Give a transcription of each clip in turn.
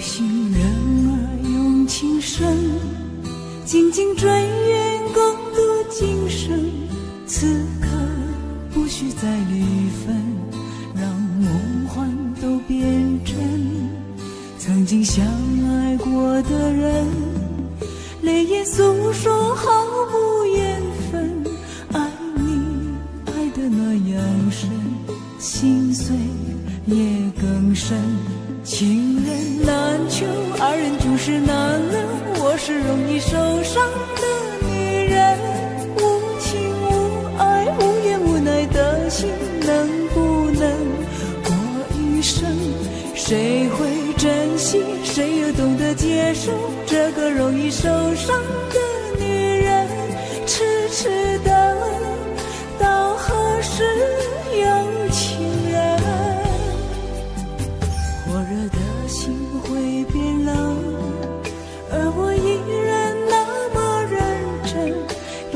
心人儿用情深，紧紧追远共度今生。此刻不需再离分，让梦幻都变真。曾经相爱过的人，泪眼诉说毫无缘分。爱你爱得那样深，心碎也更深。情人难求，二人终是难留。我是容易受伤的女人，无情无爱无怨无奈的心，能不能过一生？谁会珍惜，谁又懂得接受这个容易受伤的女人？痴痴的到何时有情人？火热的心会变冷，而我依然那么认真。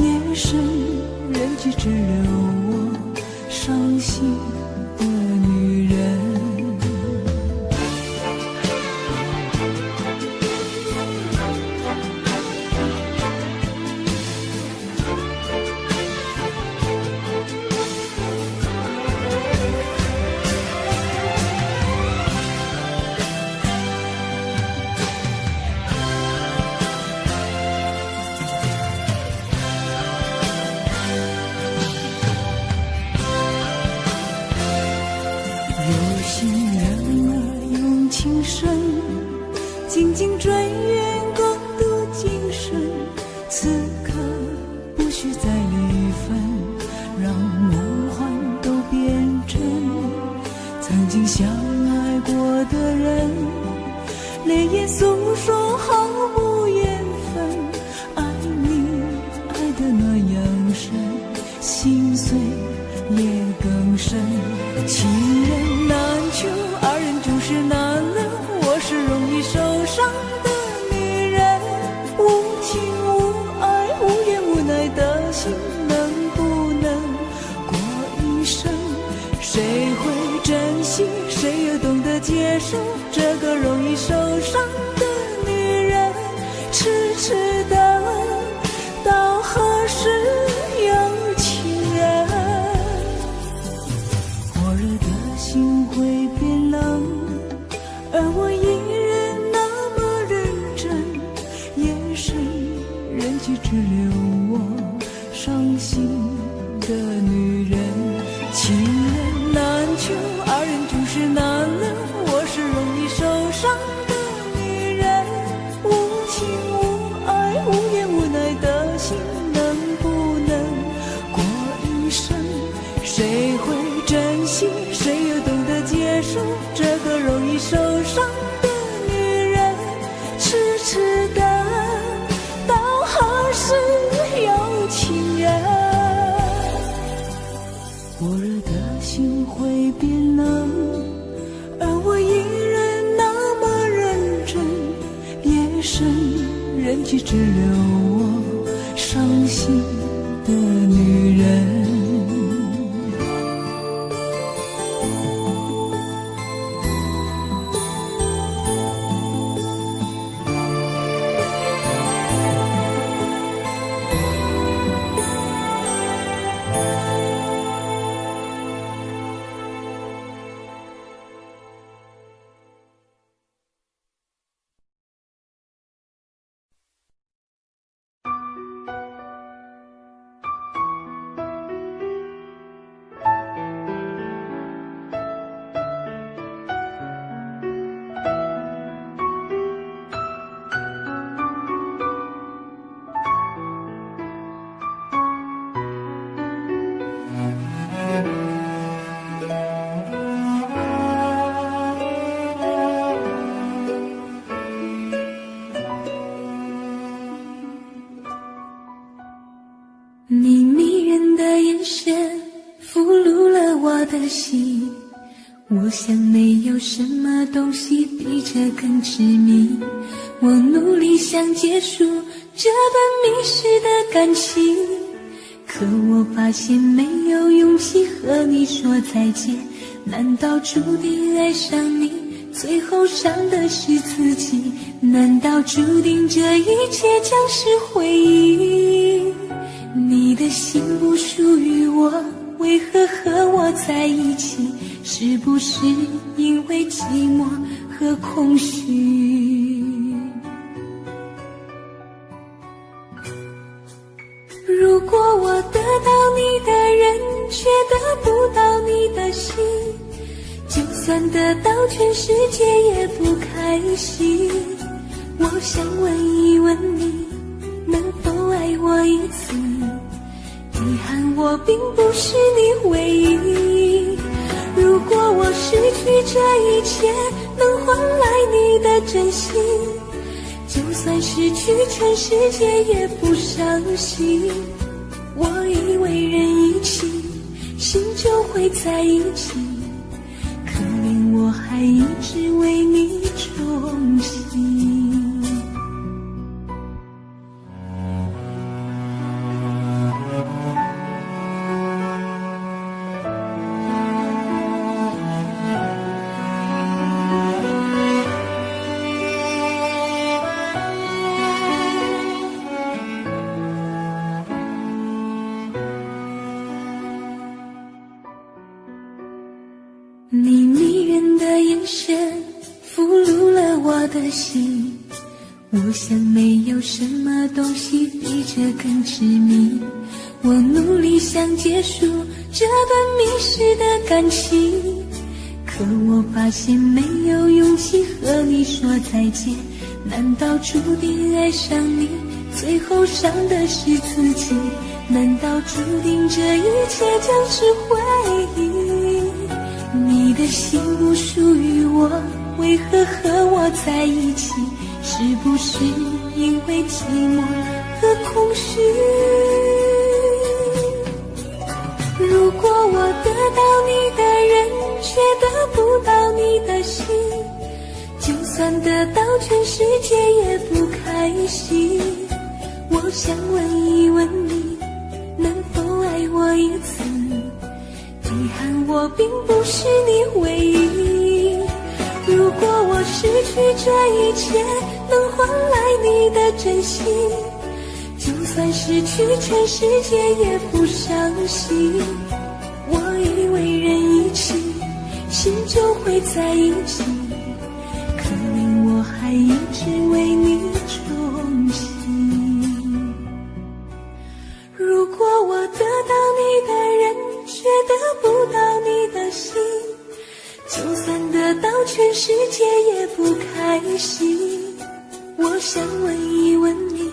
夜深人迹只留我伤心的女人。有心人儿用情深，紧紧追远共度今生。此刻不需再离分，让梦幻都变真。曾经相爱过的人，泪眼诉说毫无缘分。爱你爱得那样深，心碎也更深。情人难求，二人终是难留。我是容易受伤的女人，无情无爱无怨无奈的心，能不能过一生？谁会珍惜，谁又懂得接受这个容易受伤的女人？痴痴的到何时有情人？火热的心会变冷，而我依然那么认真。夜深人迹只留我伤心的女人。情人难求，二人终是难留。我是容易受伤的女人，无情无爱无怨无奈的心，能不能过一生？谁会珍惜，谁又懂得接受这个容易受伤的女人？痴痴的到何时有情人？火热的心会变冷，而我依然那么认真。夜深人迹只留我伤心的女人。你迷人的眼神俘虏了我的心，我想没有什么东西比这更致命。我努力想结束这段迷失的感情，可我发现没有勇气和你说再见。难道注定爱上你最后伤的是自己。难道注定这一切将是回忆？你的心不属于我，为何和我在一起？是不是因为寂寞和空虚？如果我得到你的人，却得不到你的心，就算得到全世界也不开心。我想问一问你，能否爱我一次？遗憾我并不是你唯一。如果我失去这一切，能换来你的真心，就算失去全世界也不伤心。我以为人一起，心就会在一起，可怜我还一直为你钟情。你迷人的眼神俘虏了我的心，我想没有什么东西比这更致命。我努力想结束这段迷失的感情，可我发现没有勇气和你说再见。难道注定爱上你，最后伤的是自己？难道注定这一切将是回忆？你的心不属于我，为何和我在一起？是不是因为寂寞和空虚？如果我得到你的人，却得不到你的心，就算得到全世界也不开心。我想问一问你，能否爱我一次？遗憾我并不是你唯一。如果我失去这一切，能换来你的真心，就算失去全世界也不伤心。我以为人一起，心就会在一起，可怜我还一直为你钟情。如果我得到你的人，却得不到你的心，就算得到全世界也不开心。我想问一问你，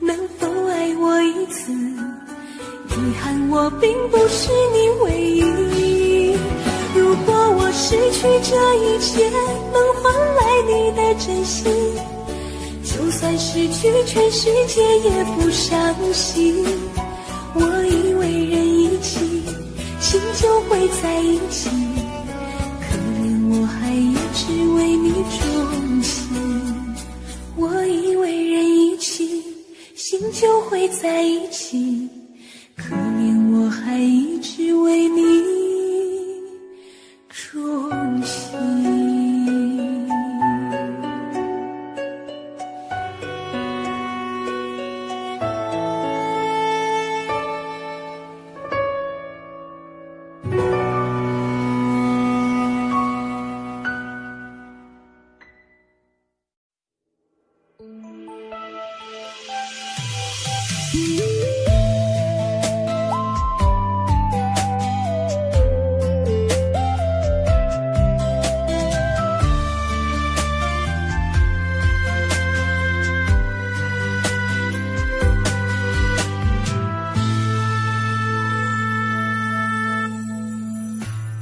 能否爱我一次？遗憾我并不是你唯一。如果我失去这一切，能换来你的真心，就算失去全世界也不伤心。我以为人一起，心就会在一起，可怜我还一直为你钟情。我以为人一起，心就会在一起，可怜我还一直为你钟情。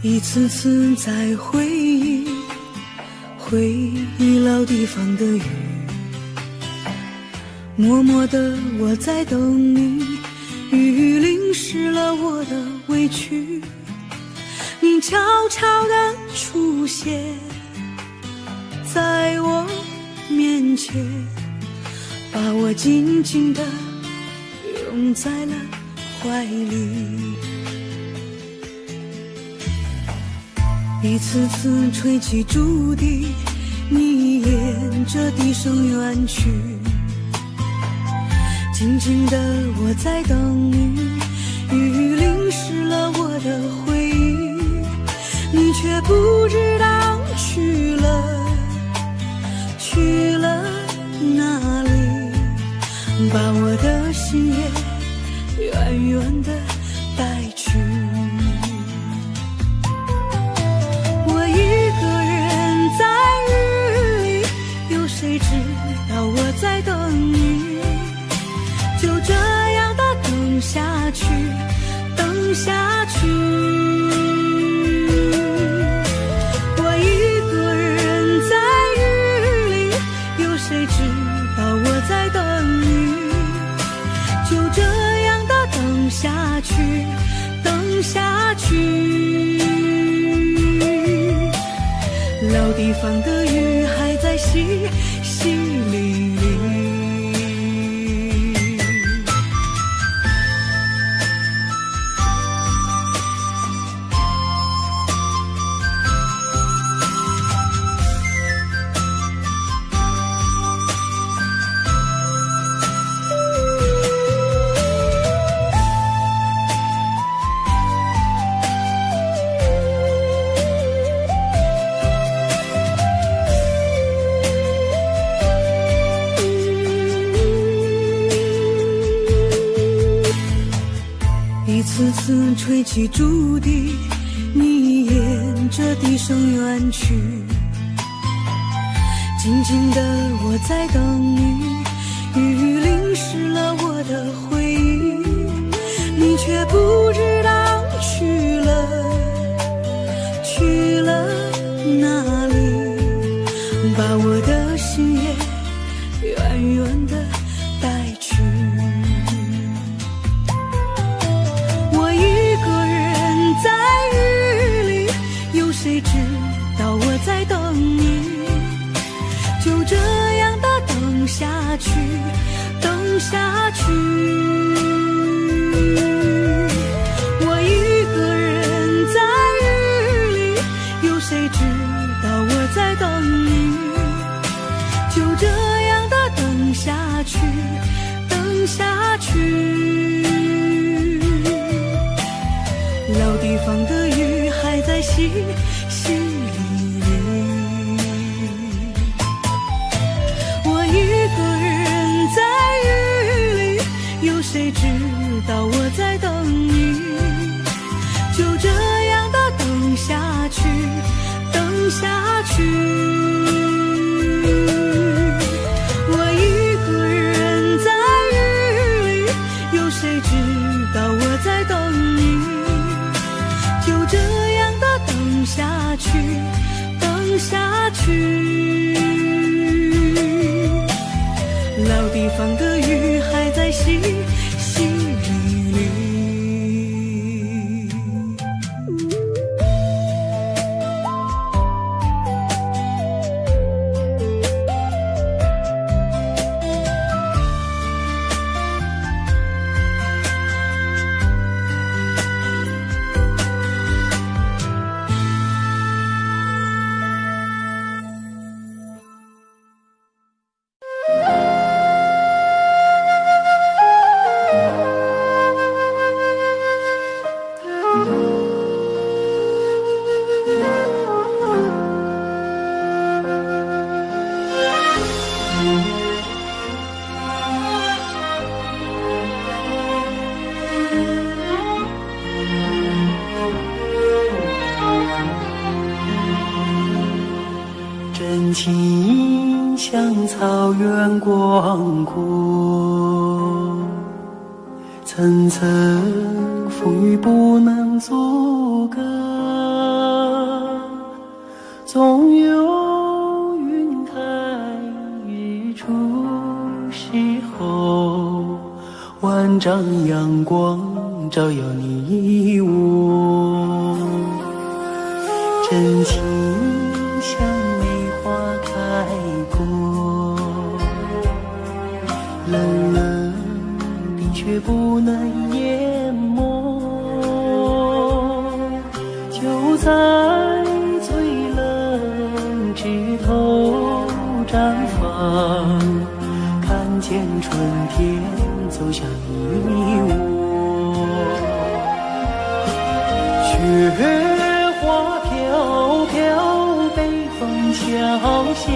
一次次在回忆老地方的雨，默默的我在等你，雨淋湿了我的委屈，你悄悄地出现在我面前，把我紧紧地拥在了怀里。一次次吹起竹笛，你沿着笛声远去。静静的我在等你，雨淋湿了我的回忆，你却不知道去了哪里，把我的心也远远地带去。我一个人在雨里，有谁知道我在等你？就这样的等下去，等下去。我一个人在雨里，有谁知道我在等你？就这样的等下去，等下去。老地方的雨还在淅淅沥沥。一次次吹起竹笛，你沿着笛声远去。静静的我在等你，雨淋湿了我的回忆，你却不知道去了哪里，把我的心也远远地带去。谁知道我在等你？就这样的等下去，等下去。我一个人在雨里，有谁知道我在等你？就这样的等下去，等下去。老地方的雨还在淅淅沥沥，我一个人在雨里，有谁知道我在等你？就这样的等下去，等下去。我一个人在雨里，有谁知道我在等你？就这样的等下去，等下去。老地方的雨还在淅淅沥沥。真情像草原广阔，层层风雨不能阻隔，总有云开日出时候，万丈阳光照耀你我。真情像梅花开过，冷冷的却不能淹没，就在春天走向你我。雪花飘飘，北风萧萧，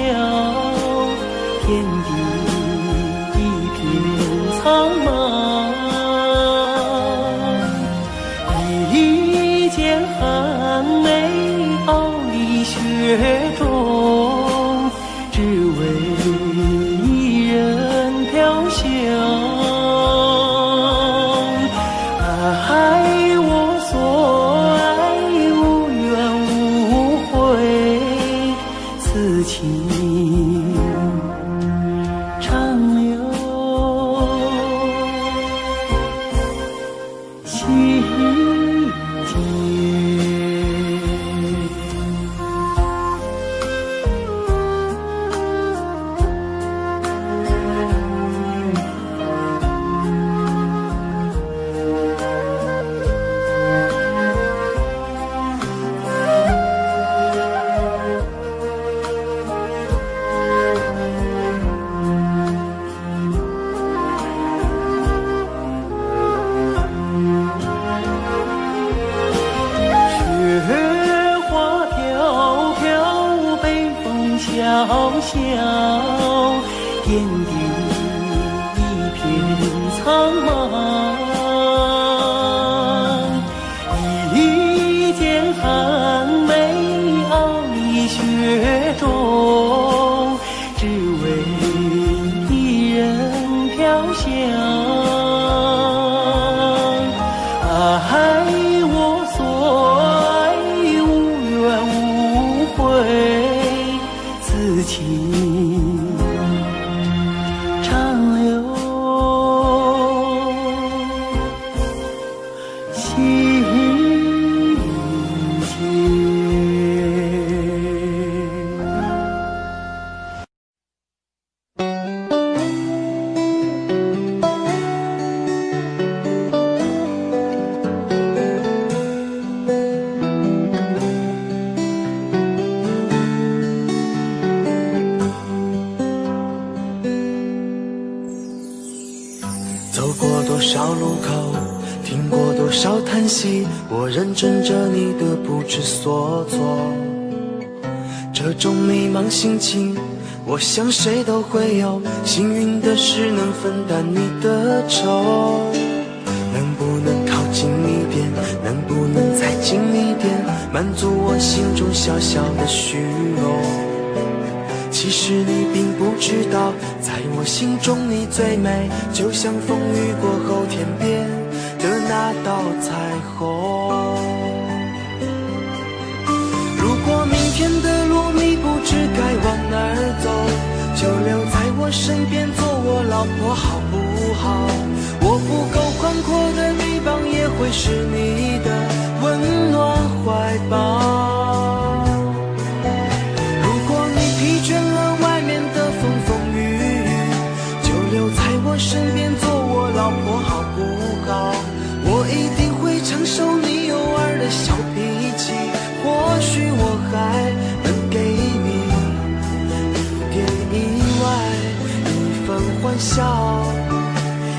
天地一片苍茫。一件寒梅傲立雪中，只为一人飘香。爱我所爱，无怨无悔，此情长留心间。小小天地一片苍茫，一件寒梅傲立雪中，只为一人飘香。爱我所爱，无怨无悔，此情长留心间。走过多少路口，听过多少叹息，我认真着你的不知所措。这种迷茫心情，我想谁都会有，幸运的是能分担你的愁。能不能靠近一点，能不能再近一点，满足我心中小小的虚荣。其实你并不知道，在我心中你最美，就像风雨过后天边的那道彩虹。如果明天的路你不知该往哪儿走，就留在我身边做我老婆好不好？我不够宽阔的臂膀也会是你的温暖怀抱。身边做我老婆好不好？我一定会承受你偶尔的小脾气，或许我还能给你一点意外，一份欢笑，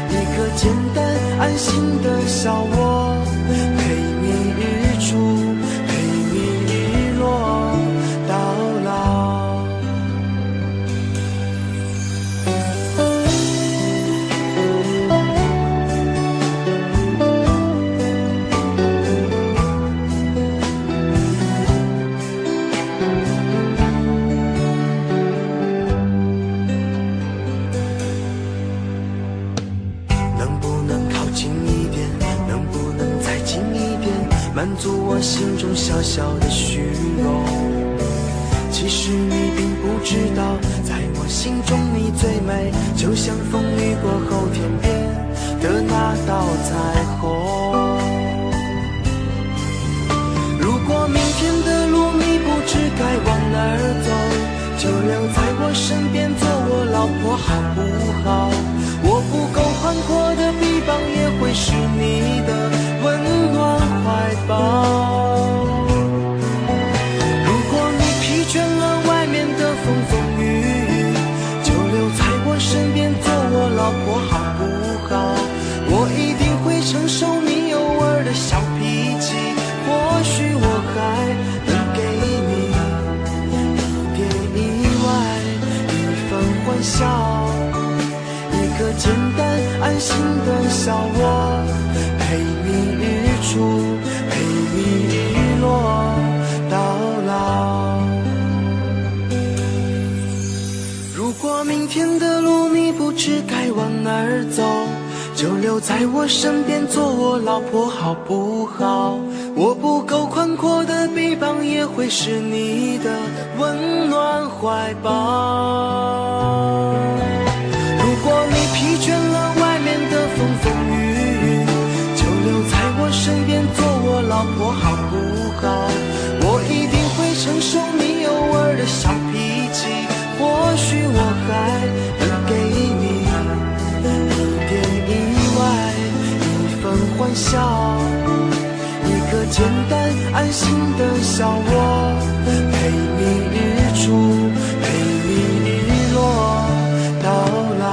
一个简单安心的小窝，陪你日出，陪你日落到老。满足我心中小小的虚荣。其实你并不知道，在我心中你最美，就像风雨过后天边的那道彩虹。如果明天的路你不知该往哪儿走，就留在我身边做我老婆好不好？我不够宽阔的臂膀也会是你的温暖怀抱。如果你疲倦了外面的风风雨雨，就留在我身边做我老老婆好不好？我一定会承受你偶尔的小脾气，或许我还能给你一点意外，一份欢笑，一个简单安心的小窝，陪你日出，陪你日落到老。如果明天的路你不知该往哪儿走，就留在我身边做我老婆好不好？我不够宽阔的臂膀也会是你的温暖怀抱。如果你疲倦了外面的风风雨雨，就留在我身边做我老婆好不好？我一定会承受你偶尔的小脾气，或许我还能给你一点意外，一份欢笑，一个简单安心的小窝，陪你日出，陪你日落到老。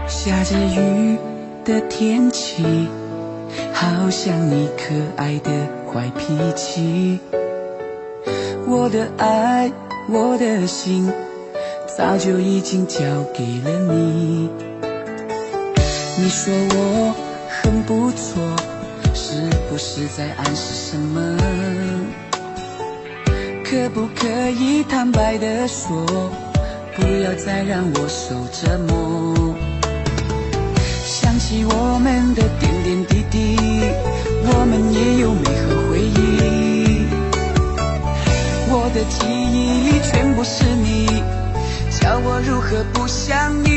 下着雨的天气，好像你可爱的坏脾气。我的爱，我的心，早就已经交给了你。你说我很不错，是不是在暗示什么？可不可以坦白地说，不要再让我受折磨？想起我们的点点滴滴，我们也有美好回忆。我的记忆全部是你，叫我如何不想你？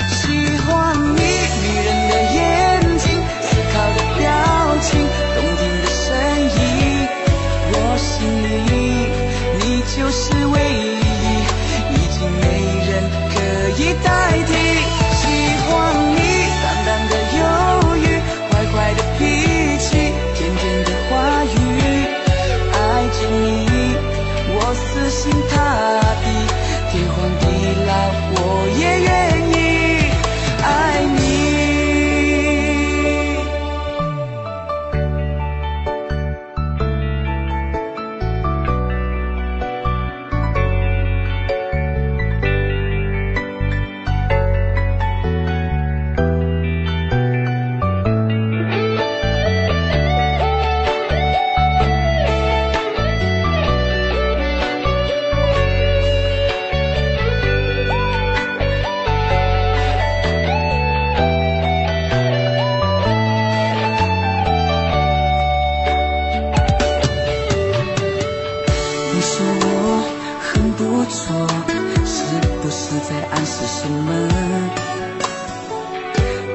喜欢你迷人的眼睛，思考的表情，动听的声音，我心里你就是唯一，已经没人可以代替。喜欢你淡淡的忧郁，坏坏的脾气，甜甜的话语，爱着你我死心塌地，天荒地老我也愿意爱你。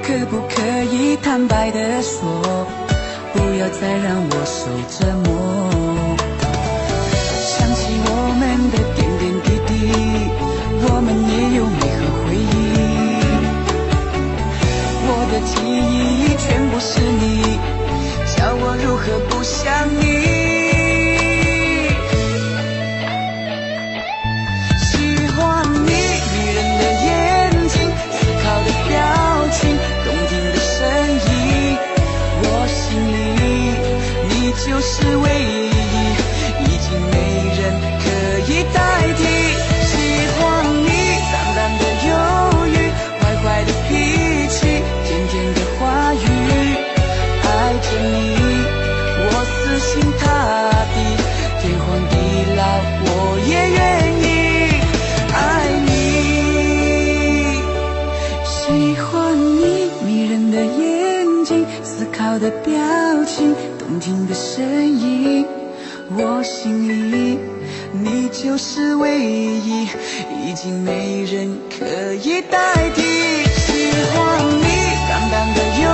可不可以坦白地说，不要再让我受折磨？想起我们的点点滴滴，我们也有美好回忆。我的记忆全部是你，叫我如何不想你？喜欢你迷人的眼睛，思考的表情，动听的声音，我心里你就是唯一，已经没人可以代替。喜欢你淡淡的忧郁，坏坏的脾气，甜甜的话语，爱着你我死心考的表情，动听的声音，我心里你就是唯一，已经没人可以代替。喜欢你淡淡的忧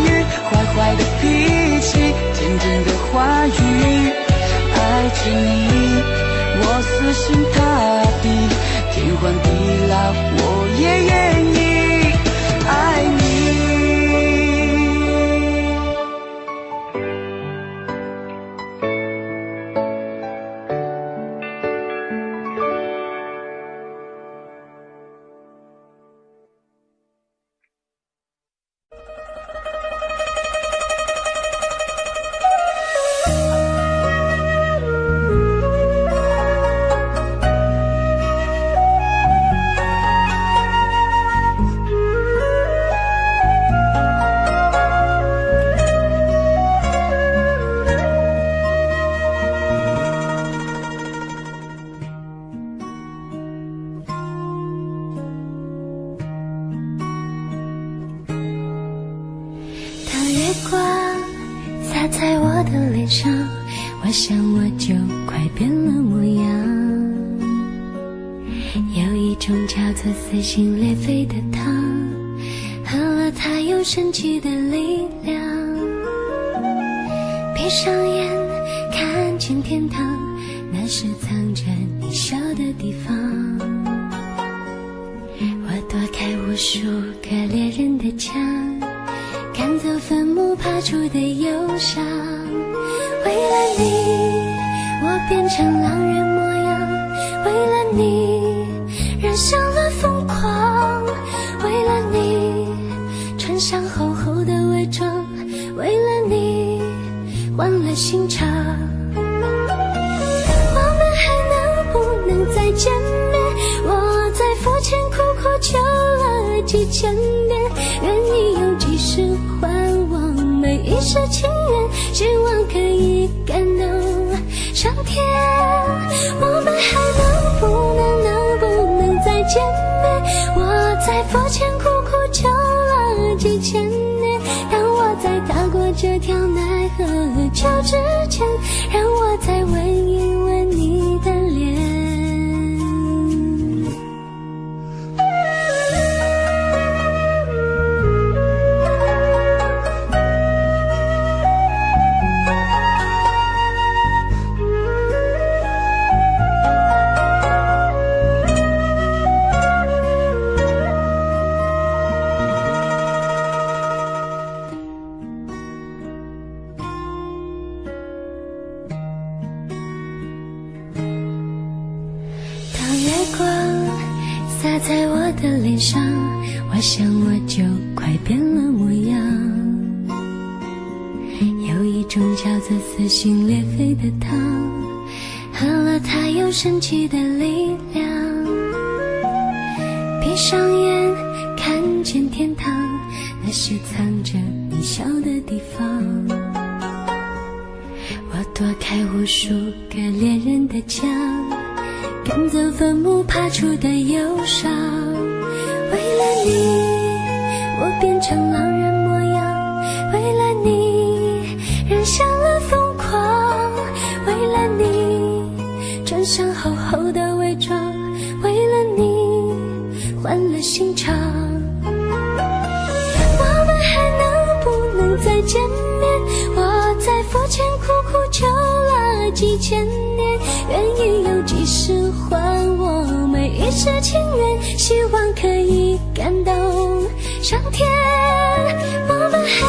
郁，坏坏的脾气，天真的话语，爱着你我死心塌地，天荒地老我也愿意爱你。洒在我的脸上，我想我就快变了模样。有一种叫做撕心裂肺的糖，喝了它有神奇的力量。闭上眼看见天堂，那是藏着你笑的地方。我躲开无数个猎人的枪，赶走坟墓爬出的忧伤。为了你我变成狼人模样，为了你染上了疯狂，为了你穿上厚厚的伪装，为了你换了心肠。我们还能不能再见面？我在佛前苦苦求了几千遍，愿意用几世还我每一世情缘，希望可以感动上天。我们还能不能再见面？我在佛前苦苦求了几千年，当我在踏过这条奈何桥之前，让我再吻一吻你的脸。洒在我的脸上，我想我就快变了模样。有一种叫做撕心裂肺的糖，喝了它有神奇的力量。闭上眼看见天堂，那是藏着你笑的地方。我躲开无数个猎人的枪，赶走坟墓爬出的忧伤。为了你我变成狼人模样，为了你染上了疯狂，为了你穿上厚厚的伪装，为了你换了心肠。我们还能不能再见面？我在佛前苦苦求了几千年，愿意用几世还我每一世情缘，希望可以感动上天。我们还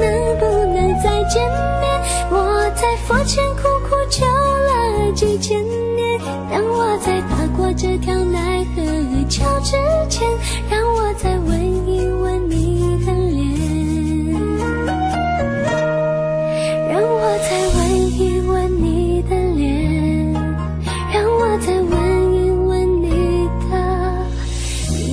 能不能再见面？我在佛前苦苦求了几千年，当我在踏过这条奈何桥之前，让我再吻一吻你的脸，让我再吻一吻你的脸，让我再吻一吻你的脸。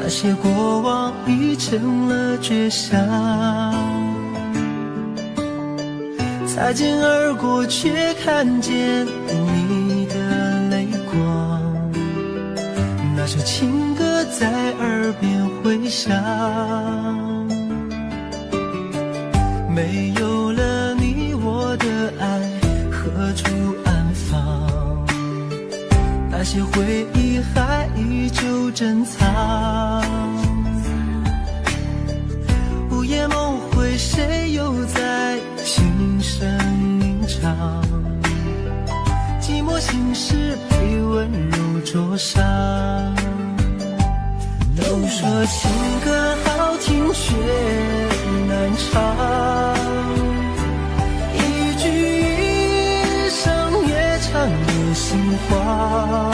那些过往已成了绝响，擦肩而过却看见你的泪光，那首情歌在耳边回响。没有了你，我的爱何处安放？那些回忆还依旧珍藏。午夜梦回，谁又在轻声吟唱？寂寞心事被温柔灼伤。都说情歌好听却难唱，一句一声越唱越心慌，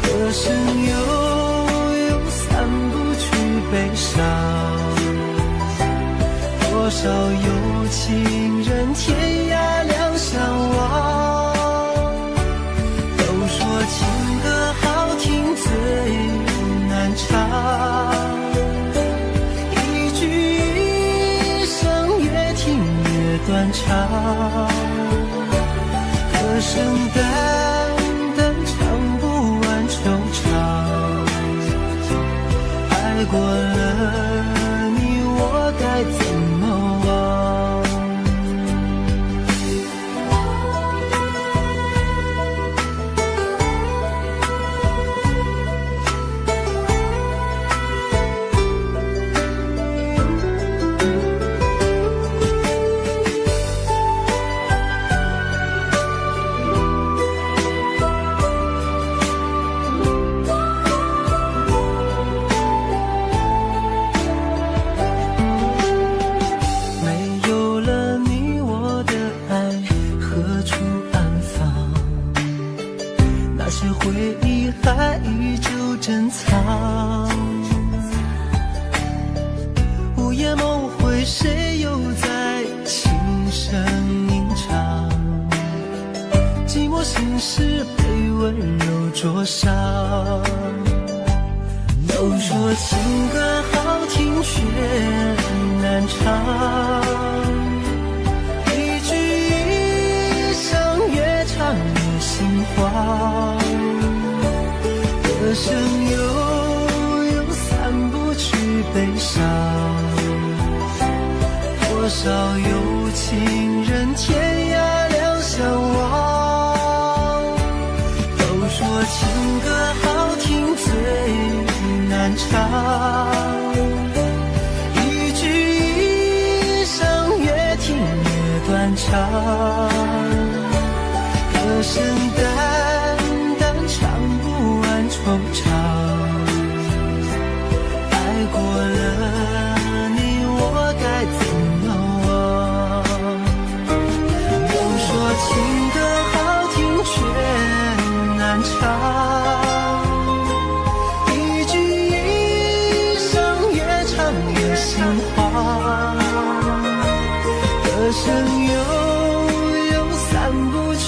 歌声悠散不去悲伤，多少有情人天涯两相望。都说情歌好听最难唱，一句一声越听越断肠，歌声淡淡唱不完惆怅。爱过了你，我该怎么忘？午夜梦回，谁又在轻声吟唱？寂寞心事被温柔灼伤。都说情歌好听却难唱，一句一声越唱越心慌，歌声悠散不去悲伤，多少有情人天涯两相望。都说情歌好听最难唱，一句一声越听越断肠，歌声淡淡唱不完惆怅。爱过了你，我该怎么忘？都说情歌好听却难唱，一句一声越唱越心慌，歌声悠散不去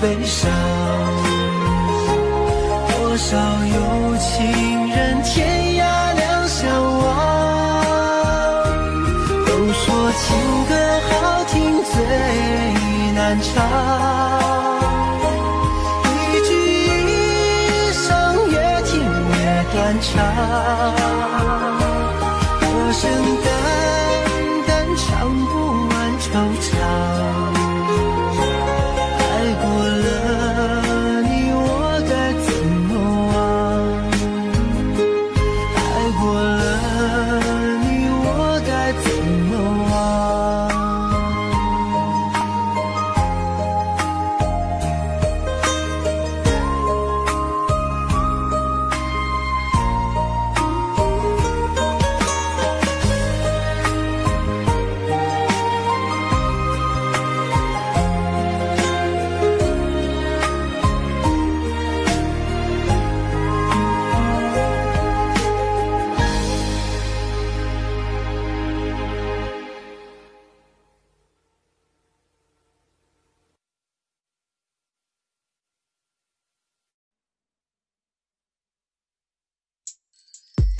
悲伤，多少有情人天涯两相望。都说情歌好听最难唱，一句一声越听越断肠，歌声淡淡唱不完惆怅。爱过了你，我该怎么忘？爱过了你，我该怎么忘？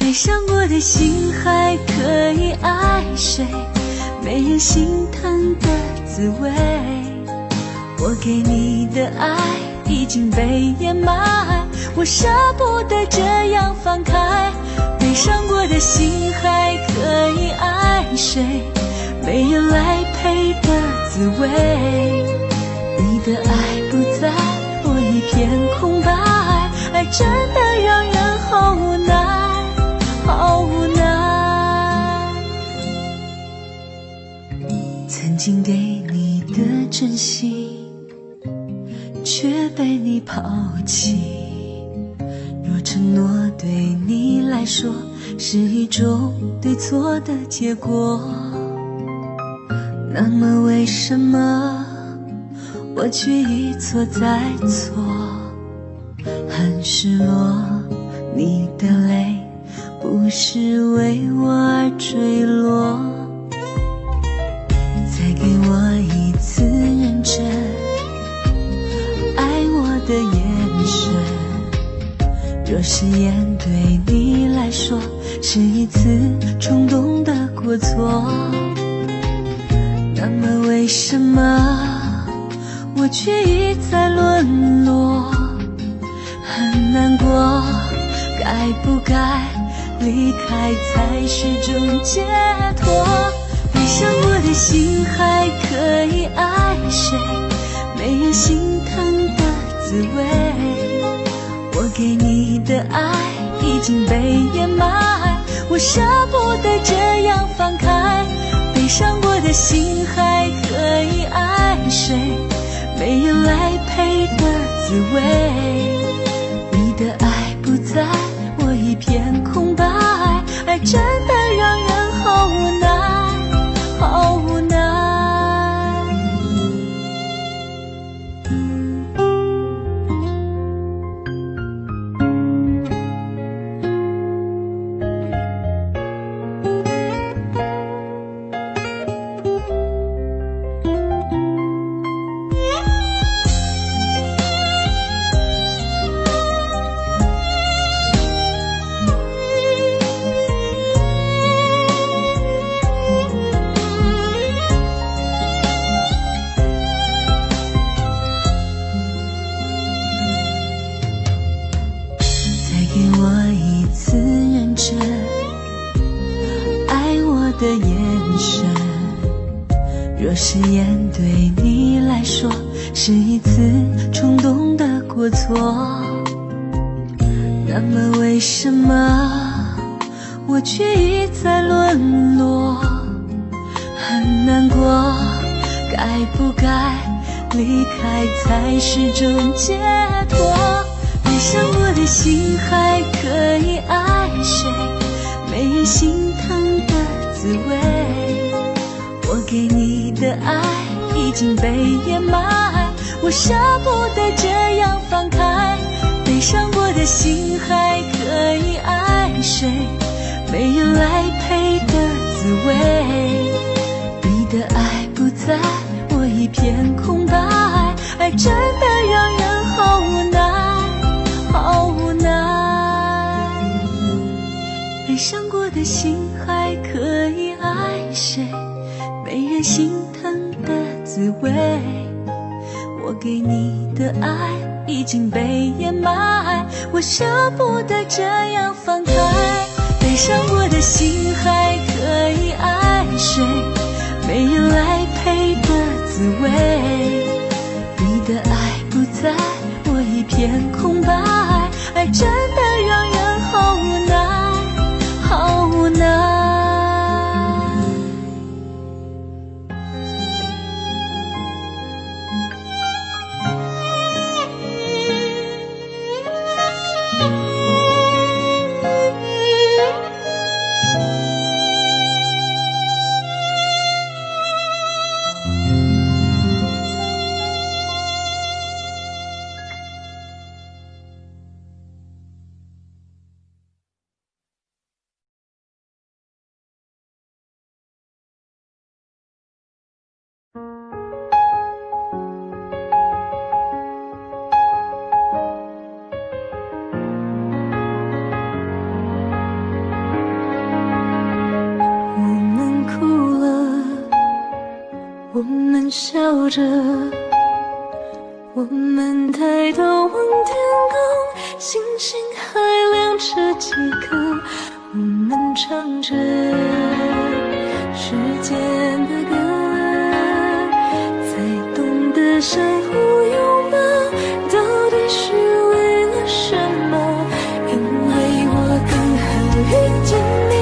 悲伤过的心还可以爱谁？没人心疼的滋味，我给你的爱已经被掩埋，我舍不得这样放开。悲伤过的心还可以爱谁？没人来陪的滋味，你的爱不在，我一片空白，爱真的让人好无奈，好无奈。曾经给你的真心，却被你抛弃。若承诺对你来说是一种对错的结果，那么为什么我却一错再错？很失落，你的泪不是为我而坠落。再给我一次认真爱我的眼神，若誓言对你来说是一次冲动的过错，那么为什么我却一再沦落？很难过，该不该离开才是种解脱？悲伤过的心还可以爱谁？没人心疼的滋味，我给你的爱已经被掩埋，我舍不得这样放开。悲伤过的心还可以爱谁？没人来陪的滋味，你的爱不在，我一片空白，爱真的让人好无奈，好无奈。给我一次认真爱我的眼神，若誓言对你来说是一次冲动的过错，那么为什么我却一再沦落？很难过，该不该离开才是种解脱？悲伤过的心还可以爱谁？没人心疼的滋味，我给你的爱已经被掩埋，我舍不得这样放开。悲伤过的心还可以爱谁？没人来陪的滋味，你的爱不在，我一片空白，爱真的让人好无奈，好无奈。悲伤过的心还可以爱谁？没人心疼的滋味，我给你的爱已经被掩埋，我舍不得这样放开。悲伤过的心还可以爱谁？没人来陪的滋味，你的爱不在，我一片空白，爱真的让人好无奈，好无奈。着，我们抬头望天空，星星还亮着几颗，我们唱着时间的歌，在懂得相互拥抱，到底是为了什么？因为我刚好遇见你，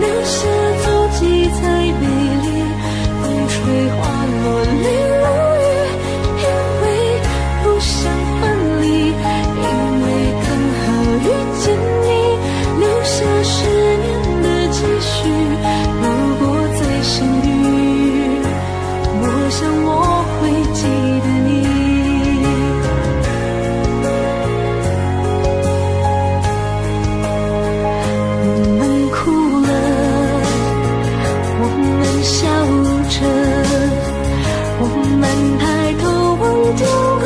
留下足迹才美丽，风吹花落泪如雨，因为不想分离，因为刚好遇见你，留下10年的期许。如果再相遇，我想我会记得你。我们哭了，我们笑着，我们抬头望天空，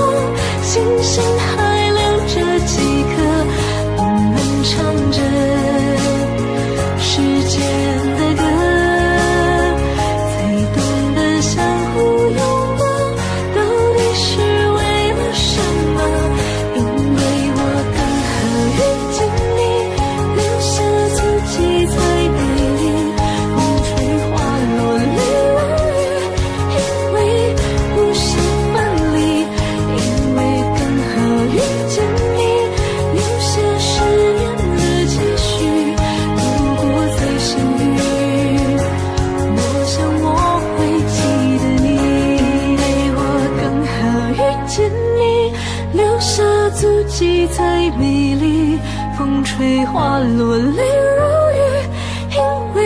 星星还亮着几颗，我们唱着时间的歌，才懂得相互拥抱，到底是为了什么？因为我刚好遇见你，留下足迹才美丽，风吹花落泪如雨，因为不想分离，因为刚好遇见你，留下10年的期许。如果再相遇，我想我会记得你。因为我刚好遇见你，留下足迹才美丽，风吹花落泪如雨，因为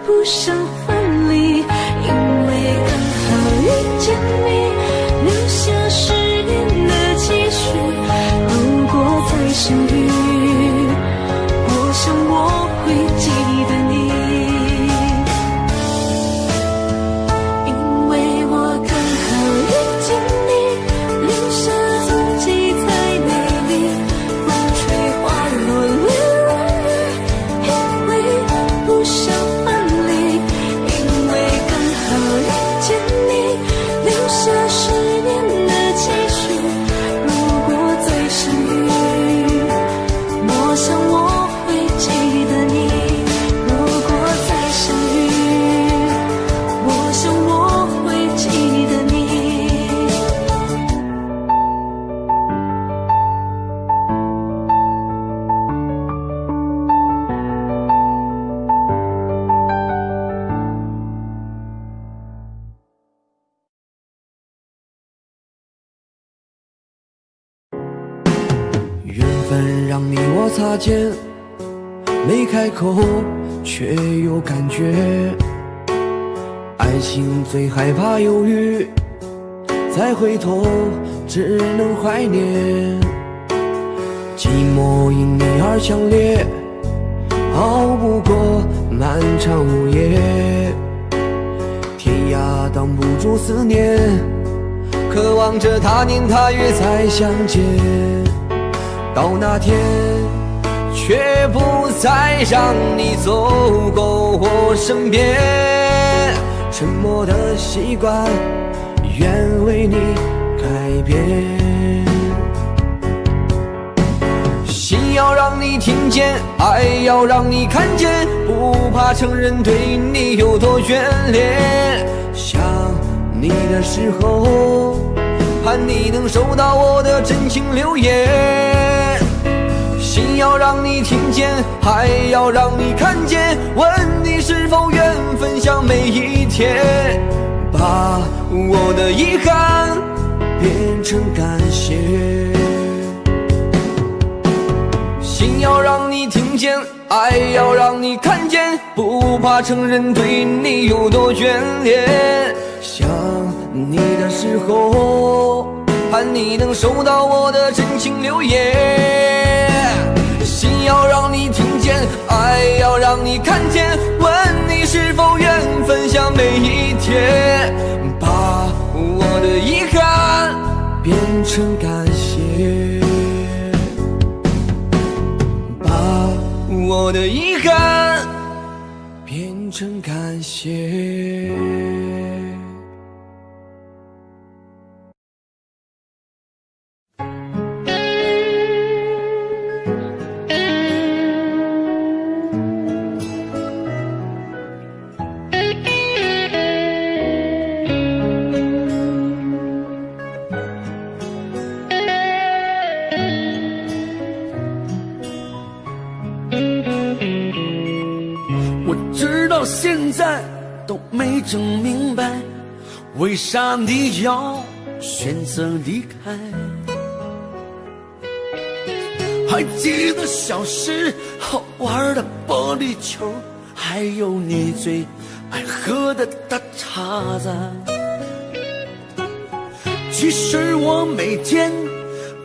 不想分离，因为刚好遇见你，留下10年的期许。如果再相遇，我想我会记得你。因为我刚好遇见你，留下足迹才美丽，风吹花落泪如雨，因为不想分离，因为刚好遇见你，留下10年的期许。如果再相遇，我想我会记得你。如果再相遇，我想我会记得你。缘分让你我擦肩，没开口却有感觉。爱情最害怕犹豫，再回头只能怀念。寂寞因你而强烈，熬不过漫长午夜。天涯挡不住思念，渴望着他年他月再相见。到那天，却不再让你走过我身边。沉默的习惯，愿为你改变。心要让你听见，爱要让你看见，不怕承认对你有多眷恋。想你的时候，盼你能收到我的真情留言。心要让你听见，还要让你看见，问你是否愿分享每一天，把我的遗憾变成感谢。心要让你听见，爱要让你看见，不怕承认对你有多眷恋。想你的时候，盼你能收到我的真情留言。心要让你听见，爱要让你看见，问你是否愿分享每一天，把我的遗憾变成感谢，把我的遗憾变成感谢。现在都没整明白，为啥你要选择离开？还记得小时候玩的玻璃球，还有你最爱喝的大碴子。其实我每天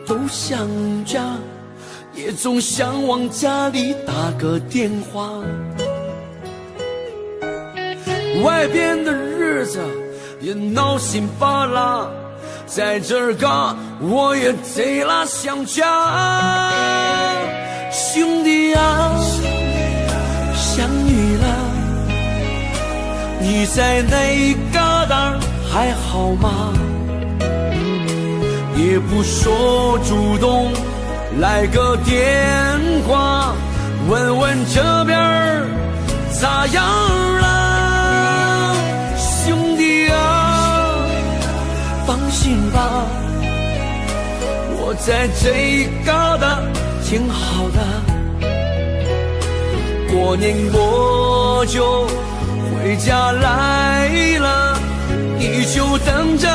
都想家，也总想往家里打个电话。外边的日子也闹心巴拉，在这儿嘎我也贼拉想家。兄弟啊，想你了，你在那一旮沓还好吗？也不说主动来个电话，问问这边咋样了？兄弟啊，放心吧，我在这一旮沓挺好的。过年我就回家来了，你就等着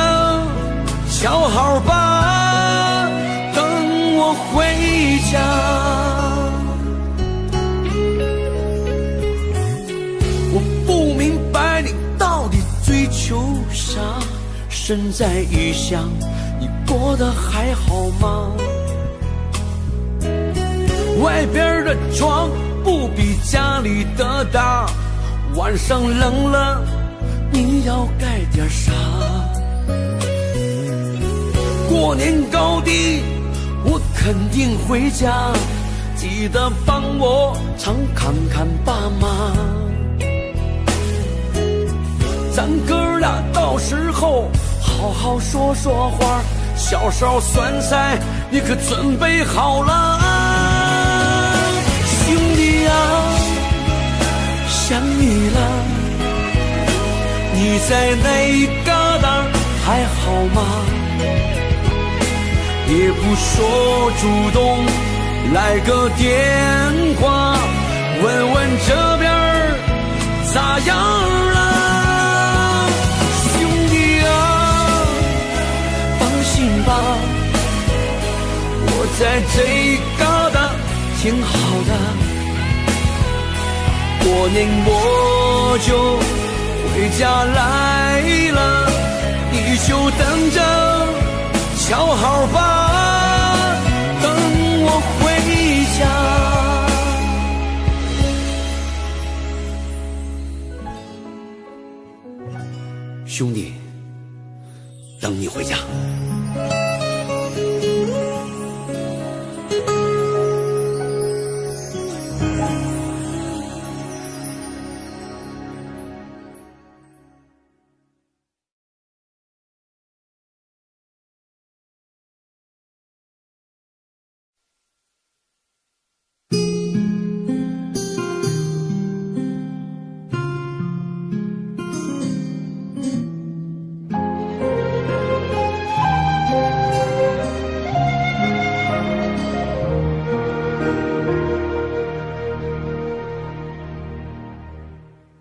瞧好吧，等我回家。我不明白你到底追求啥，身在异乡，你过得还好吗？外边的床不比家里的大，晚上冷了你要盖点啥？过年高低我肯定回家，记得帮我常看看爸妈。咱哥俩到时候好好说说话，小烧酸菜你可准备好了啊？兄弟啊，想你了，你在那一旮沓还好吗？也不说主动来个电话，问问这边咋样了？兄弟啊，放心吧，我在这一旮沓挺好的。过年我就回家来了，你就等着瞧好吧，等我回家。兄弟，等你回家。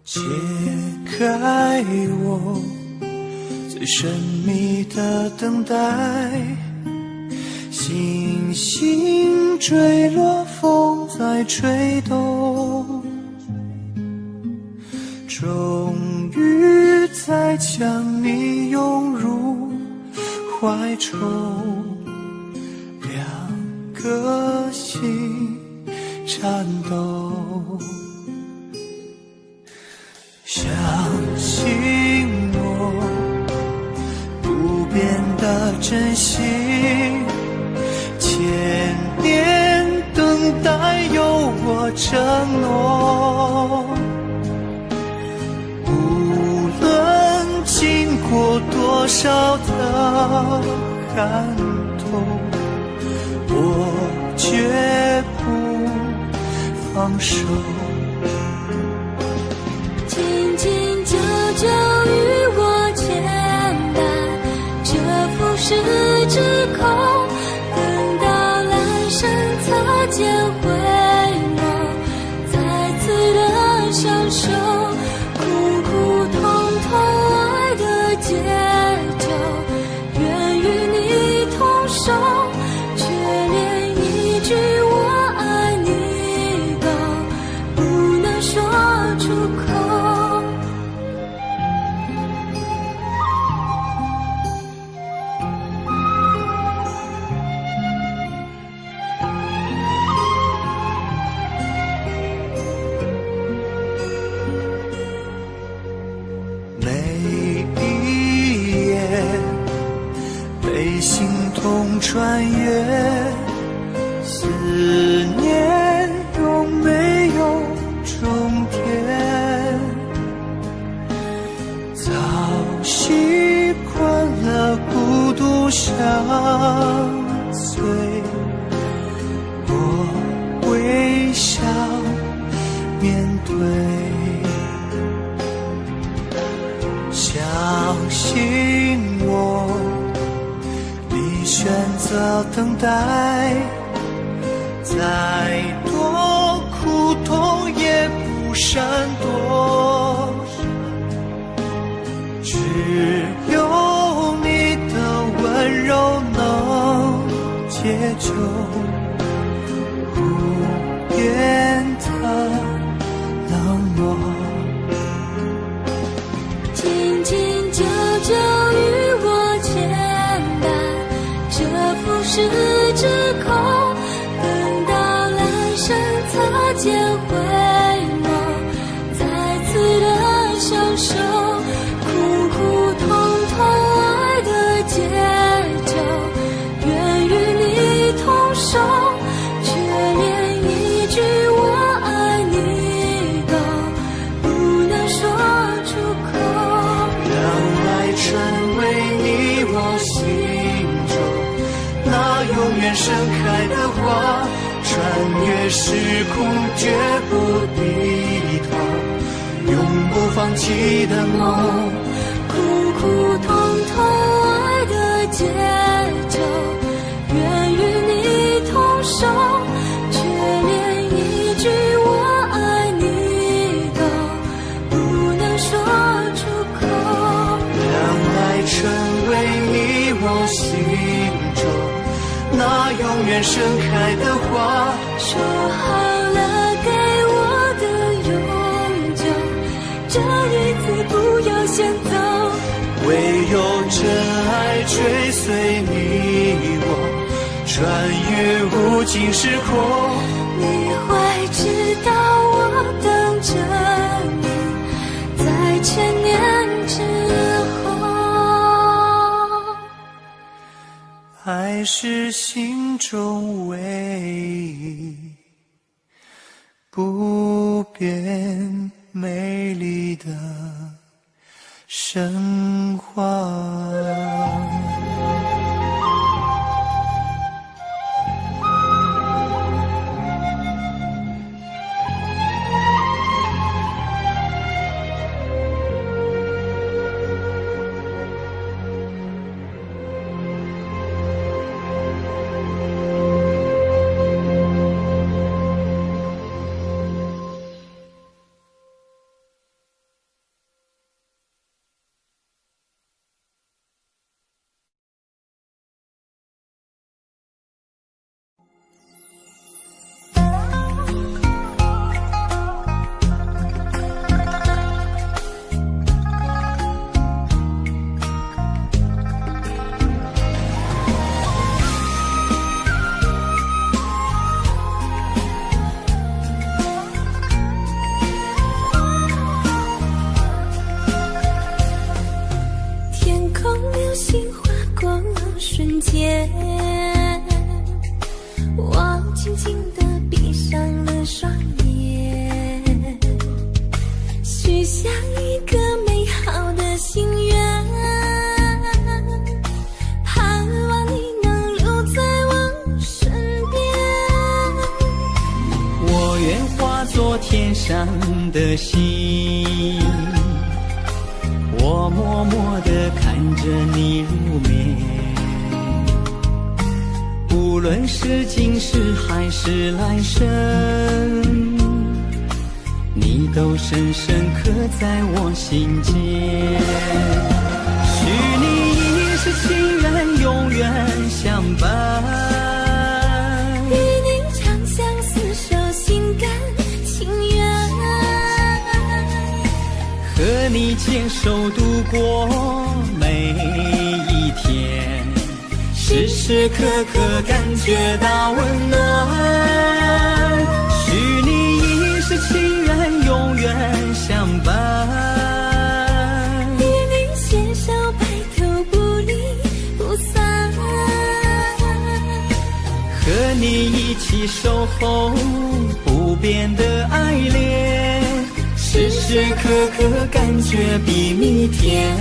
解开我最神秘的等待，星星坠落，风在吹动，终于在将你拥入怀中，两颗心颤抖。相信我不变的真心，千年等待有我承诺。无论经过多少的寒冬，我绝不放手。紧紧久久与我牵绊，这浮世之空，等到阑珊擦肩回眸，再次的相守，色等待，再多苦痛也不闪躲，只有你的温柔能解救无言的冷漠。紧紧久久与我牵绊，这浮世之空，等到来生擦肩回眸，再次的相守，苦苦痛痛爱的节奏，愿与你同守，却连一句我爱你都不能说出口。让爱成为你我心中那永远盛开的花，穿越时空绝不低头，永不放弃的梦。苦苦痛痛爱的节奏，愿与你同守，却连一句我爱你都不能说出口。让爱成为你我心中那永远盛开的花，说好了给我的永久，这一次不要先走。唯有真爱追随你我，穿越无尽时空。你会知道我等着你，在千年之后。爱是心中唯一不变美丽的神话。我轻轻地闭上了双眼，许下一个美好的心愿，盼望你能留在我身边。我愿化作天上的星，我默默地看着你入眠，无论是今世还是来生，你都深深刻在我心间。许你一世情人永远相伴，与你长相厮守心甘情愿，和你牵手度过每一天，时时刻刻感觉到温暖。许你一世情人永远相伴，与你携手白头不离不散，和你一起守候不变的爱恋，时时刻刻感觉比蜜甜。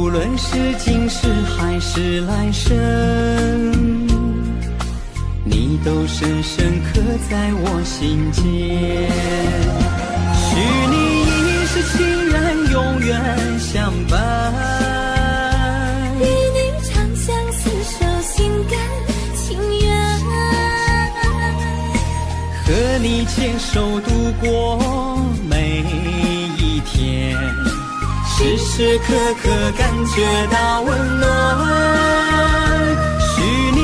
无论是今世还是来生，你都深深刻在我心间。许你一世情缘，永远相伴，与你长相厮守，心甘情愿，和你牵手度过每一天，时时刻刻感觉到温暖。许你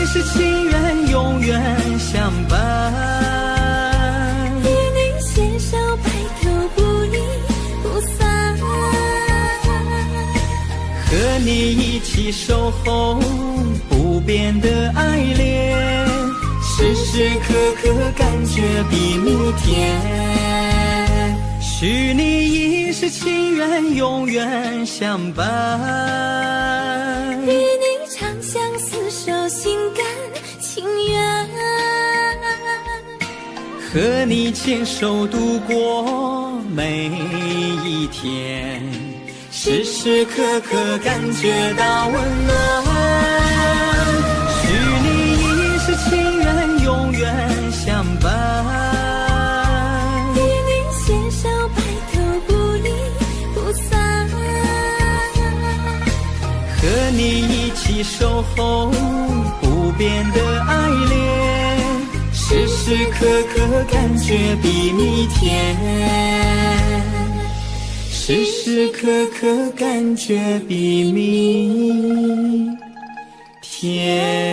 一世情缘，永远相伴，与你携手白头不离不散，和你一起守候不变的爱恋，时时刻刻感觉比蜜甜。许你一世情缘，永远相伴，与你长相厮守，心甘情愿，和你牵手度过每一天，时时刻刻感觉到温暖。许你一世情缘，永远相伴，与你携手白头不离不散，和你一起守候不变的爱恋，时时刻刻感觉比蜜甜，时时刻刻感觉比蜜甜。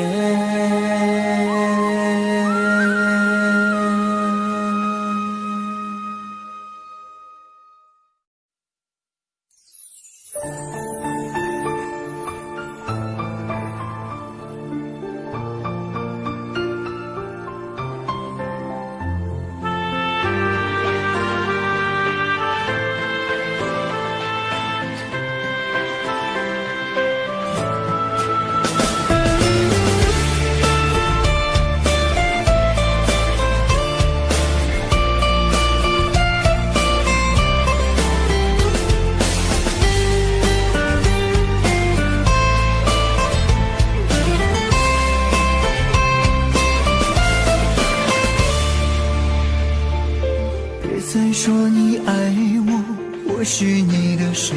再说你爱我，我是你的谁？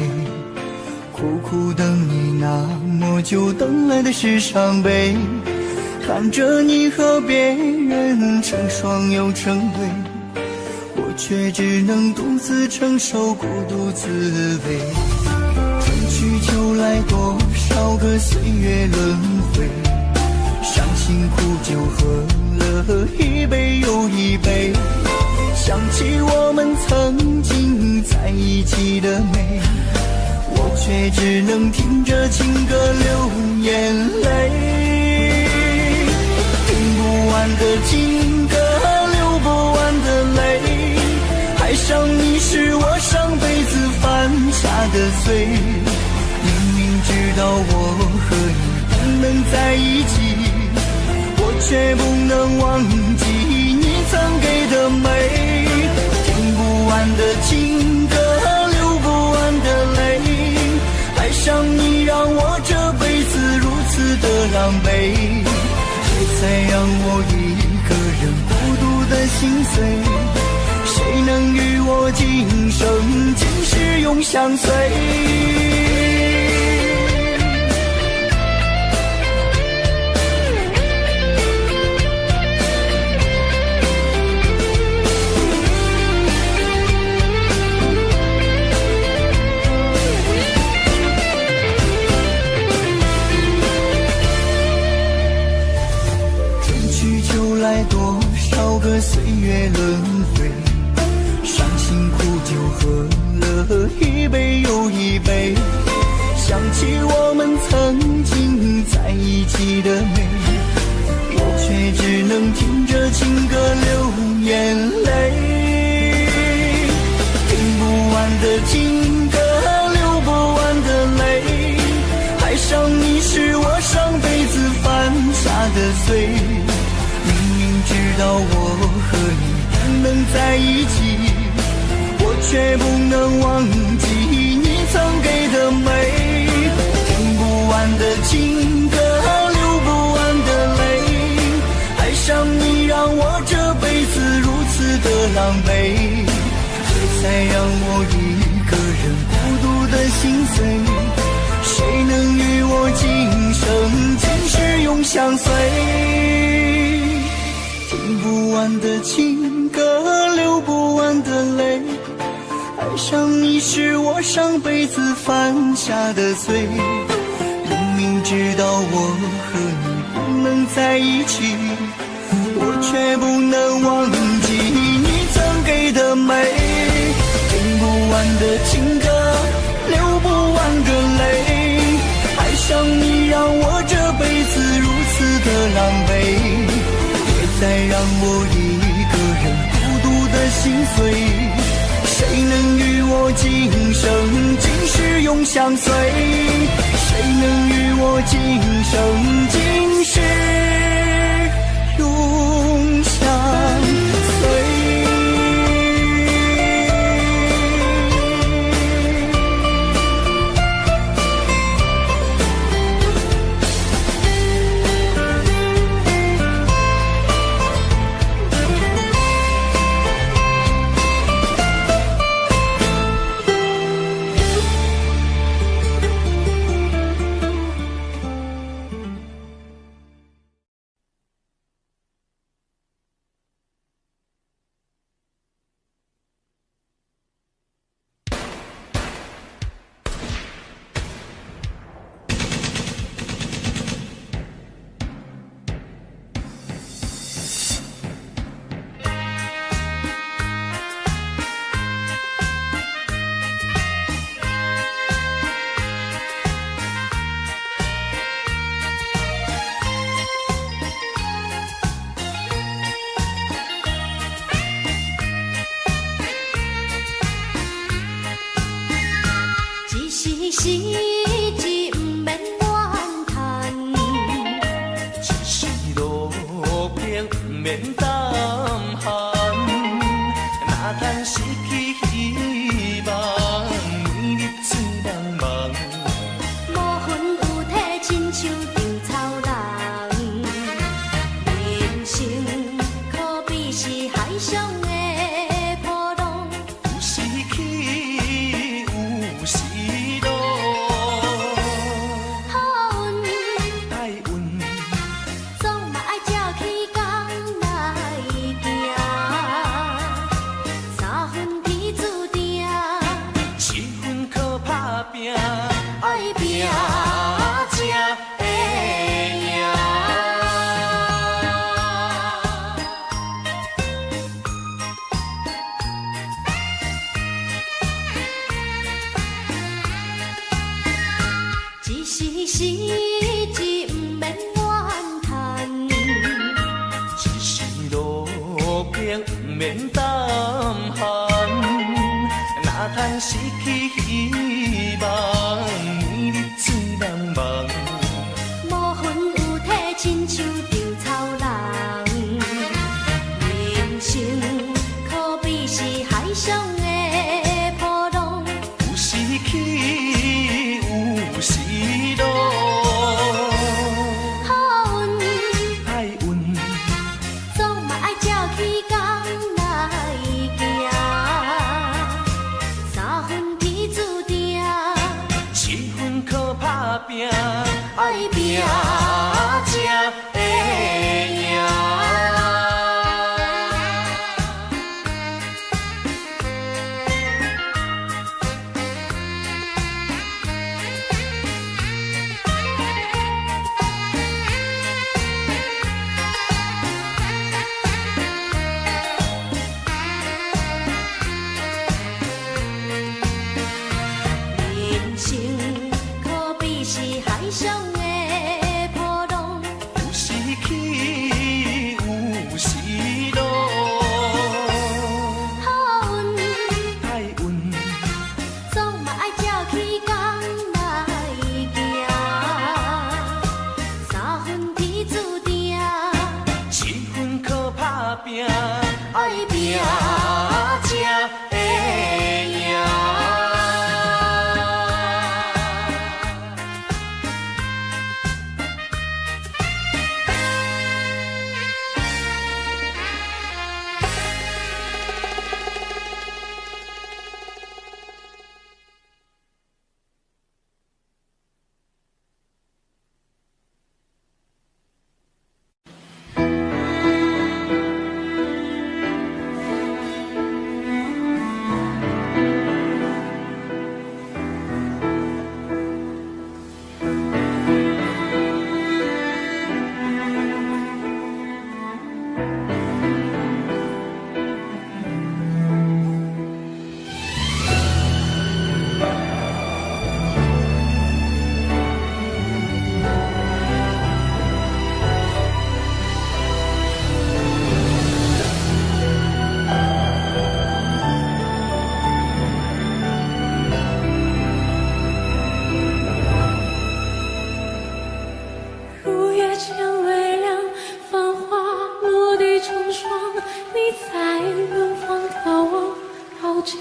苦苦等你那么久，等来的是伤悲。看着你和别人成双又成对，我却只能独自承受孤独滋味。春去秋来，多少个岁月轮回，伤心苦酒喝了一杯又一杯，想起我们曾经在一起的美，我却只能听着情歌流眼泪。听不完的情歌，流不完的泪，爱上你是我上辈子犯下的罪。明明知道我和你不能在一起，我却不能忘记你曾给的美。听不完的情歌，流不完的泪，爱上你让我这辈子如此的狼狈，别再让我一个人孤独的心碎，谁能与我今生今世永相随？多少个岁月轮回，伤心苦酒喝了一杯又一杯，想起我们曾经在一起的美，我却只能听着情歌流眼泪。听不完的情歌，流不完的泪，爱上你是我上辈子犯下的罪。知道我和你不能在一起，我却不能忘记你曾给的美。我一个人孤独的心碎，谁能与我今生今世永相随？听不完的情歌，流不完的泪，爱上你是我上辈子犯下的罪。明明知道我和你不能在一起，我却不能忘记你曾给的美。听不完的情歌，流不完的泪，爱上你让我这辈子如此的狼狈，别再让我一个人孤独的心碎，谁能与我今生今世永相随？谁能与我今生今世永相随？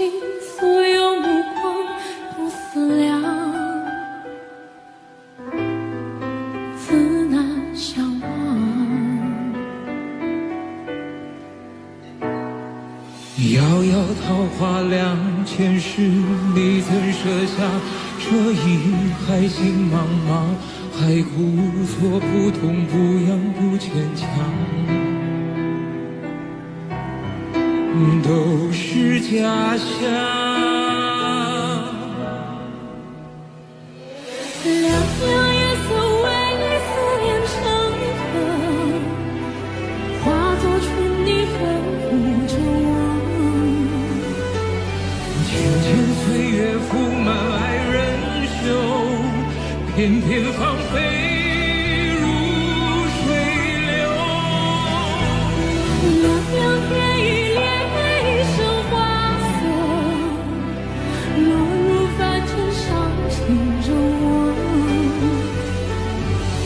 起所有目光都思量，自难相忘。遥遥桃花凉，前世你曾设下这一海心茫茫，海枯错不痛不痒不牵强，都是假象。凉凉夜色为你思念成河，化作春泥呵护着我。浅浅岁月铺满爱人袖，偏偏芳菲如水流。凉凉天一帘一生花色，落入凡尘伤心着我。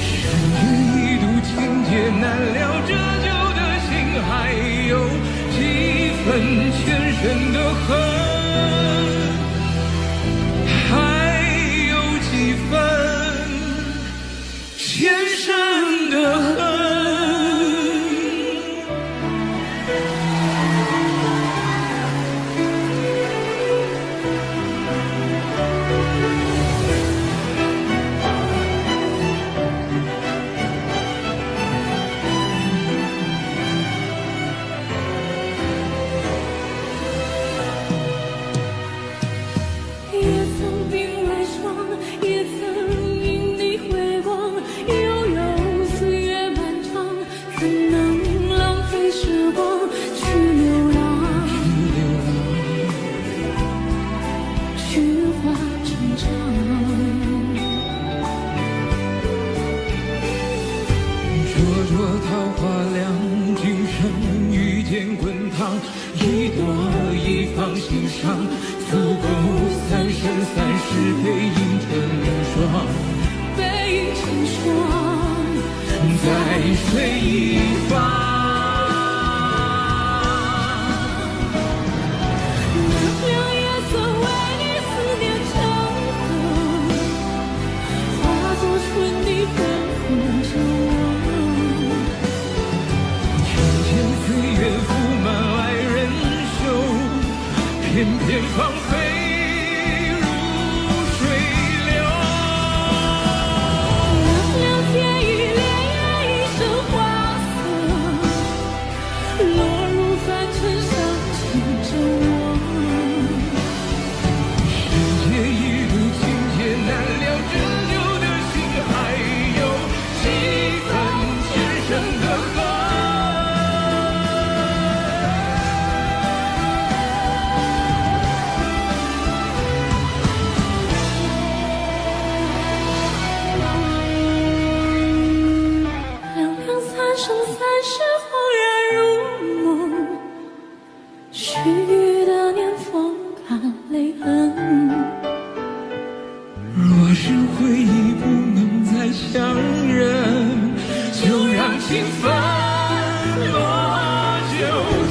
深夜一度情劫难了，折旧的心还有几分前生的恨。前生的恨。也曾冰为霜，也曾因你回光，悠悠岁月漫长，怎能浪费时光去流浪，去化成长。灼灼桃花凉，今生遇见滚烫，一朵一放心上，足够三生三世背影成双，背影成双，在水一方。凉凉夜色为你思念成河，化作春泥呵护着我。浅岁月铺满爱人袖，偏偏芳菲如水流。凉凉天一帘一生花色，落入凡尘伤心着我。世界一度情劫难了，折旧的心还有几分前生的恨。凉凉三生三世恍然如梦，须臾的年风看泪痕。若是回忆不能再相认，就让情分落纠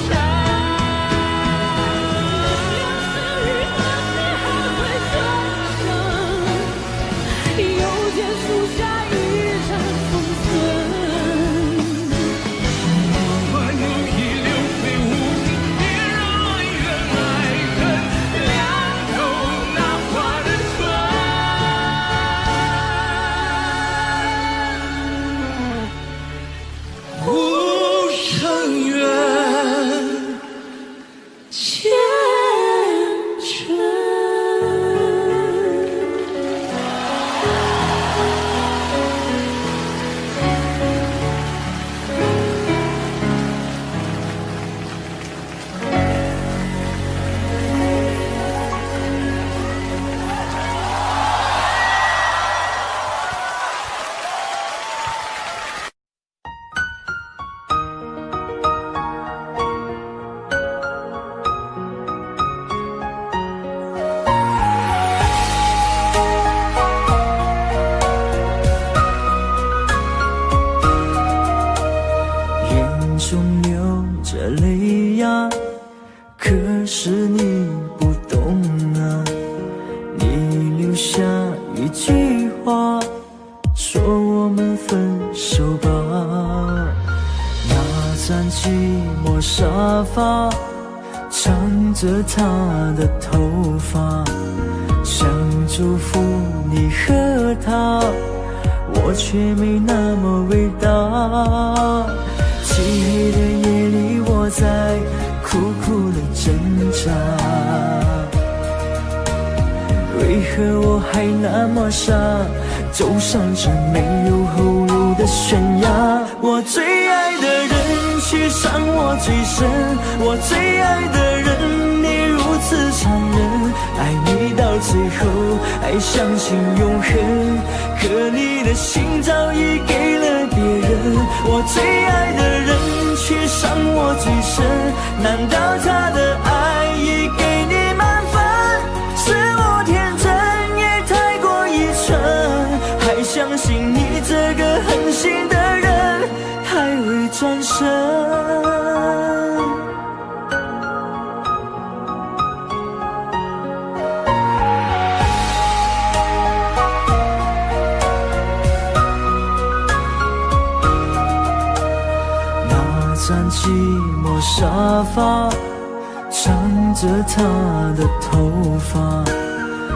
缠。相遇何时还会重生？又见树下一阵风存。花有意流水无情，别让恩怨爱恨两头那花的船。无声远，前尘。话，说我们分手吧。那张寂寞沙发，藏着他的头发，想祝福你和他，我却没那么伟大。漆黑的夜里，我在苦苦的挣扎，为何我还那么傻，走上这没有后路的悬崖。我最爱的人却伤我最深，我最爱的人你如此残忍，爱你到最后还相信永恒，可你的心早已给了别人。我最爱的人却伤我最深，难道他的爱已给你满分？是我天真也太过愚蠢，还相信你这个狠心的人还会转身。那张寂寞沙发，藏着他的头发，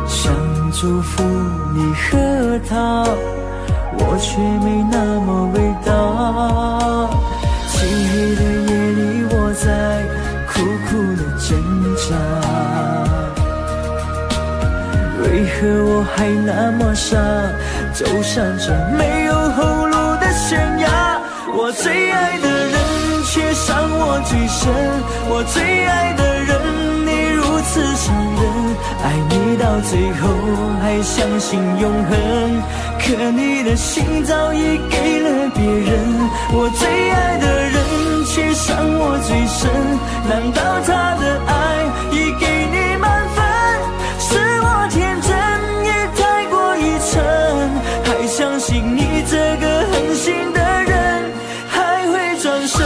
想祝福你和他，我却没那么伟大。漆黑的夜里，我在苦苦的挣扎，为何我还那么傻，走上这没有后路的悬崖。我最爱的人却伤我最深，我最爱的人你如此残忍，爱你到最后还相信永恒，可你的心早已给了别人。我最爱的人却伤我最深，难道他的爱已给你满分？是我天真也太过愚蠢，还相信你这个狠心的人还会转身。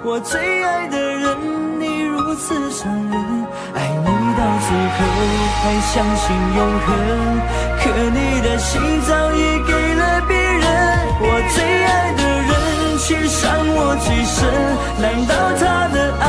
我最爱的人你如此残忍，爱你到最后还相信永恒，可你的心早已给了别人。我最爱的人却伤我最深，难道他的爱